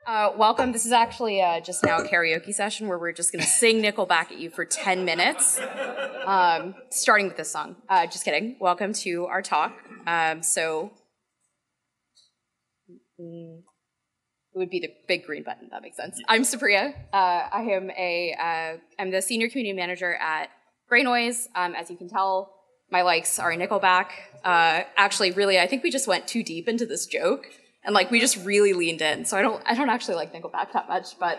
Welcome. This is actually just now a karaoke session where we're just going to sing Nickelback at you for 10 minutes, starting with this song. Just kidding. Welcome to our talk. It would be the big green button. That makes sense. I'm Supriya. I'm the senior community manager at GreyNoise. As you can tell, my likes are Nickelback. Actually, really, I think we just went too deep into this joke. And like we just really leaned in, so I don't actually like Nickelback that much. But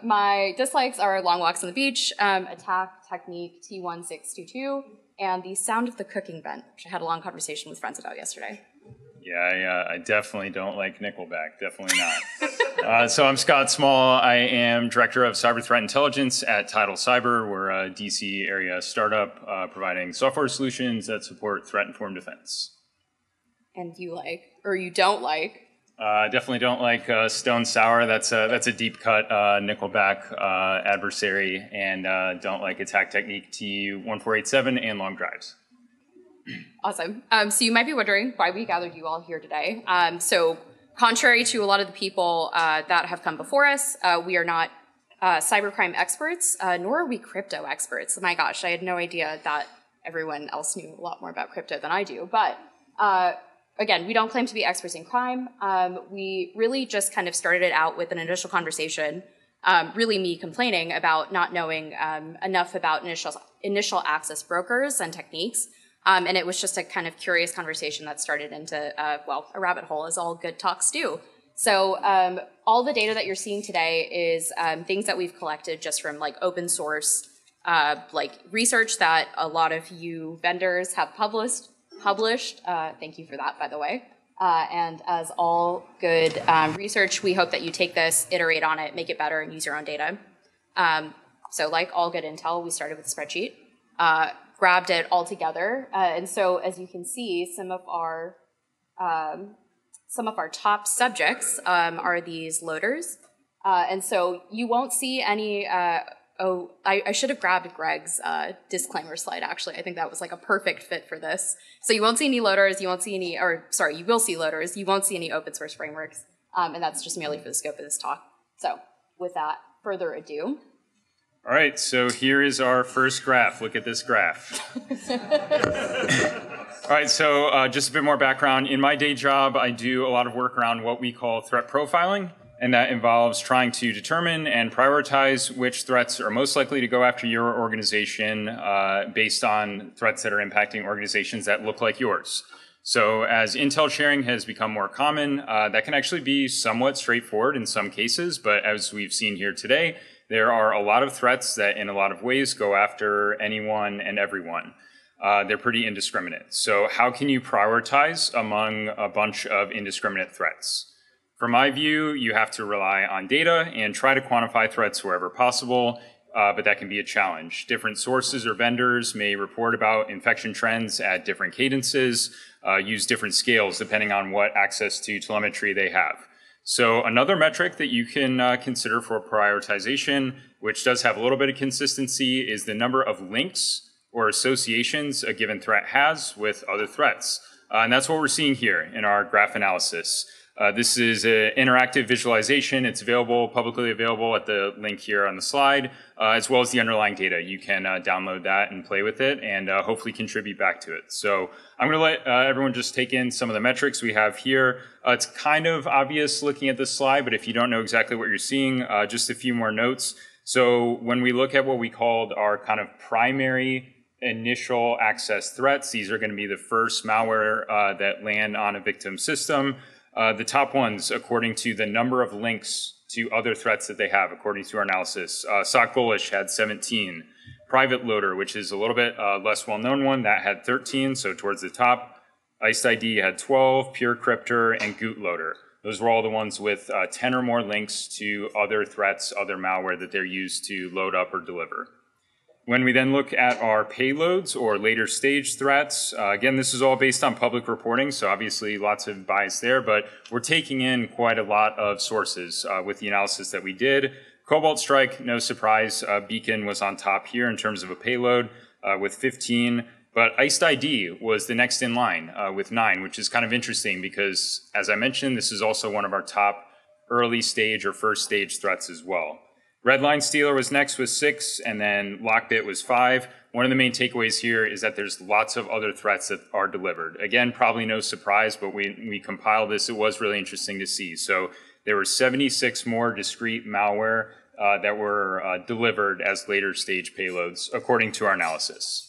my dislikes are Long Walks on the Beach, Attack Technique T1622, and the Sound of the Cooking Vent, which I had a long conversation with friends about yesterday. Yeah, I definitely don't like Nickelback. Definitely not. So I'm Scott Small. I am director of cyber threat intelligence at Tidal Cyber. We're a DC area startup providing software solutions that support threat-informed defense. And you like, or you don't like? Definitely don't like Stone Sour. That's a deep cut Nickelback adversary, and don't like Attack Technique T1487 and Long Drives. Awesome. So you might be wondering why we gathered you all here today. So contrary to a lot of the people that have come before us, we are not cybercrime experts, nor are we crypto experts. Oh my gosh, I had no idea that everyone else knew a lot more about crypto than I do. But again, we don't claim to be experts in crime. We really just kind of started it out with an initial conversation, really me complaining about not knowing enough about initial access brokers and techniques. And it was just a kind of curious conversation that started into, well, a rabbit hole, as all good talks do. So all the data that you're seeing today is things that we've collected just from like open source like research that a lot of you vendors have published. Thank you for that, by the way. And as all good research, we hope that you take this, iterate on it, make it better, and use your own data. So like all good intel, we started with a spreadsheet, grabbed it all together. And so as you can see, some of our top subjects are these loaders. And so you won't see any I should have grabbed Greg's disclaimer slide, actually. I think that was like a perfect fit for this. So you won't see any loaders, you won't see any, or sorry, you will see loaders, you won't see any open source frameworks, and that's just merely for the scope of this talk. So without further ado. All right, so here is our first graph. Look at this graph. All right, so just a bit more background. In my day job, I do a lot of work around what we call threat profiling. And that involves trying to determine and prioritize which threats are most likely to go after your organization based on threats that are impacting organizations that look like yours. So as intel sharing has become more common, that can actually be somewhat straightforward in some cases, but as we've seen here today, there are a lot of threats that in a lot of ways go after anyone and everyone. They're pretty indiscriminate. So how can you prioritize among a bunch of indiscriminate threats? From my view, you have to rely on data and try to quantify threats wherever possible, but that can be a challenge. Different sources or vendors may report about infection trends at different cadences, use different scales depending on what access to telemetry they have. So another metric that you can consider for prioritization, which does have a little bit of consistency, is the number of links or associations a given threat has with other threats. And that's what we're seeing here in our graph analysis. This is an interactive visualization. It's available, publicly available at the link here on the slide, as well as the underlying data. You can download that and play with it and hopefully contribute back to it. So I'm going to let everyone just take in some of the metrics we have here. It's kind of obvious looking at this slide, but if you don't know exactly what you're seeing, just a few more notes. So when we look at what we called our kind of primary initial access threats, these are going to be the first malware that land on a victim system. The top ones, according to the number of links to other threats that they have, according to our analysis. SocGholish had 17. Private Loader, which is a little bit less well-known one, that had 13, so towards the top. IcedID had 12, Pure Crypter, and Gootloader. Those were all the ones with 10 or more links to other threats, other malware that they're used to load up or deliver. When we then look at our payloads or later stage threats, again, this is all based on public reporting, so obviously lots of bias there, but we're taking in quite a lot of sources with the analysis that we did. Cobalt Strike, no surprise, Beacon was on top here in terms of a payload with 15. But IcedID was the next in line with 9, which is kind of interesting because, as I mentioned, this is also one of our top early stage or first stage threats as well. Redline Stealer was next with 6, and then Lockbit was 5. One of the main takeaways here is that there's lots of other threats that are delivered. Again, probably no surprise, but we compiled this. It was really interesting to see. So there were 76 more discrete malware that were delivered as later stage payloads, according to our analysis.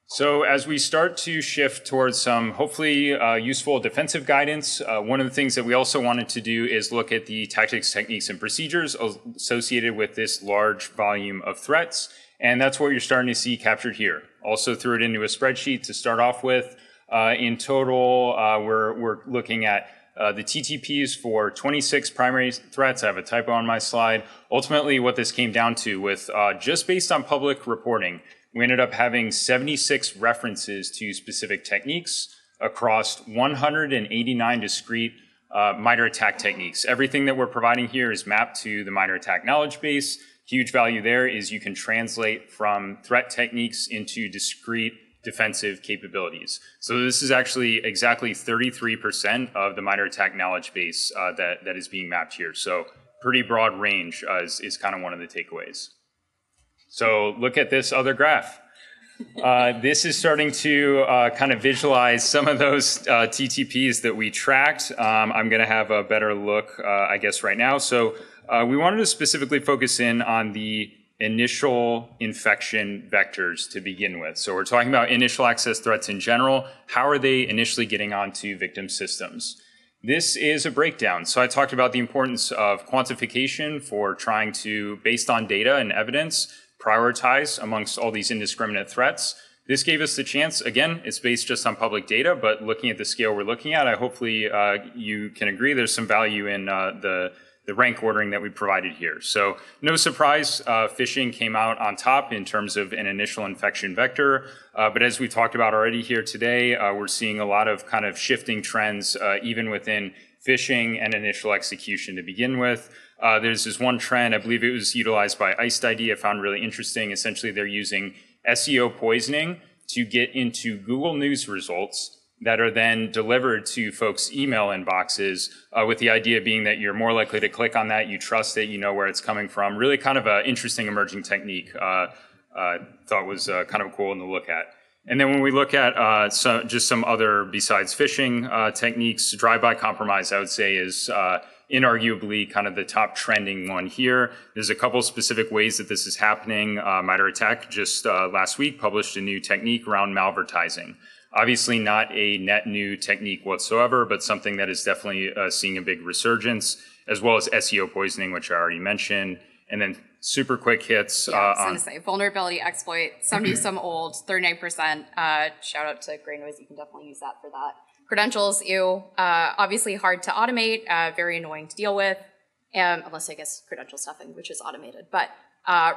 So as we start to shift towards some hopefully useful defensive guidance, one of the things that we also wanted to do is look at the tactics, techniques, and procedures associated with this large volume of threats. And that's what you're starting to see captured here. Also threw it into a spreadsheet to start off with. In total, we're looking at the TTPs for 26 primary threats. I have a typo on my slide. Ultimately, what this came down to with just based on public reporting, we ended up having 76 references to specific techniques across 189 discrete MITRE ATT&CK techniques. Everything that we're providing here is mapped to the MITRE ATT&CK knowledge base. Huge value there is you can translate from threat techniques into discrete defensive capabilities. So this is actually exactly 33% of the MITRE ATT&CK knowledge base that is being mapped here. So pretty broad range is kind of one of the takeaways. So look at this other graph. This is starting to kind of visualize some of those TTPs that we tracked. I'm going to have a better look, I guess, right now. So we wanted to specifically focus in on the initial infection vectors to begin with. So we're talking about initial access threats in general. How are they initially getting onto victim systems? This is a breakdown. So I talked about the importance of quantification for trying to, based on data and evidence, prioritize amongst all these indiscriminate threats. This gave us the chance, again, it's based just on public data, but looking at the scale we're looking at, hopefully you can agree there's some value in the rank ordering that we provided here. So no surprise, phishing came out on top in terms of an initial infection vector. But as we talked about already here today, we're seeing a lot of kind of shifting trends even within phishing and initial execution to begin with. There's this one trend, I believe it was utilized by IcedID, I found really interesting. Essentially, they're using SEO poisoning to get into Google News results that are then delivered to folks' email inboxes with the idea being that you're more likely to click on that, you trust it, you know where it's coming from. Really kind of an interesting emerging technique thought was kind of cool to look at. And then when we look at just some other besides phishing techniques, drive-by compromise, I would say is inarguably kind of the top trending one here. There's a couple specific ways that this is happening. MITRE ATT&CK just last week published a new technique around malvertising. Obviously not a net new technique whatsoever, but something that is definitely seeing a big resurgence, as well as SEO poisoning, which I already mentioned. And then super quick hits. Yeah, I was going to say, vulnerability exploit, some new, some old, 39%. Shout out to GreyNoise, you can definitely use that for that. Credentials, obviously hard to automate, very annoying to deal with, unless I guess credential stuffing, which is automated. But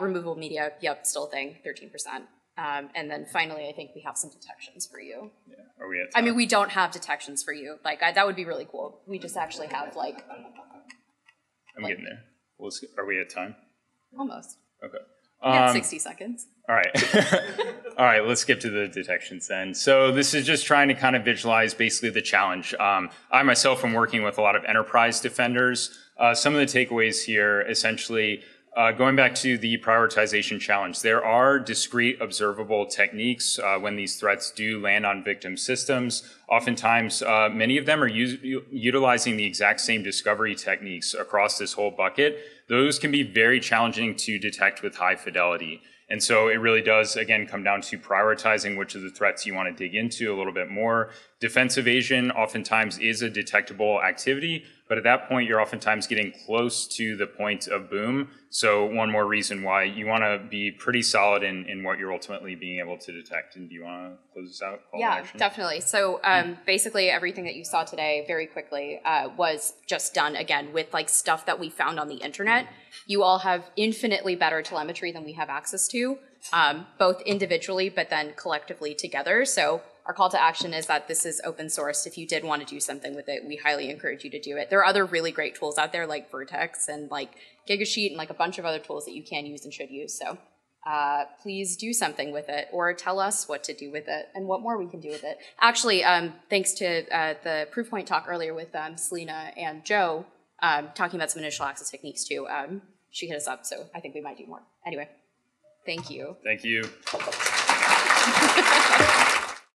removable media, yep, still a thing, 13%. And then finally, I think we have some detections for you. Yeah. Are we at time? I mean, we don't have detections for you. Like, that would be really cool. We just actually have, like... I'm getting there. Are we at time? Almost. Okay. We got 60 seconds. All right. All right, let's skip to the detections then. So this is just trying to kind of visualize basically the challenge. I myself am working with a lot of enterprise defenders. Some of the takeaways here, essentially, going back to the prioritization challenge, there are discrete observable techniques when these threats do land on victim systems. Oftentimes, many of them are utilizing the exact same discovery techniques across this whole bucket. Those can be very challenging to detect with high fidelity. And so it really does, again, come down to prioritizing which of the threats you want to dig into a little bit more. Defense evasion oftentimes is a detectable activity, but at that point, you're oftentimes getting close to the point of boom. So one more reason why you want to be pretty solid in what you're ultimately being able to detect. And do you want to close this out? Yeah, definitely. So basically everything that you saw today very quickly was just done, again, with like stuff that we found on the internet. You all have infinitely better telemetry than we have access to, both individually, but then collectively together. So our call to action is that this is open source. If you did want to do something with it, we highly encourage you to do it. There are other really great tools out there like Vertex and like Gigasheet and like a bunch of other tools that you can use and should use. So please do something with it, or tell us what to do with it and what more we can do with it. Actually, thanks to the Proofpoint talk earlier with Selena and Joe talking about some initial access techniques too, she hit us up, so I think we might do more. Anyway, thank you. Thank you.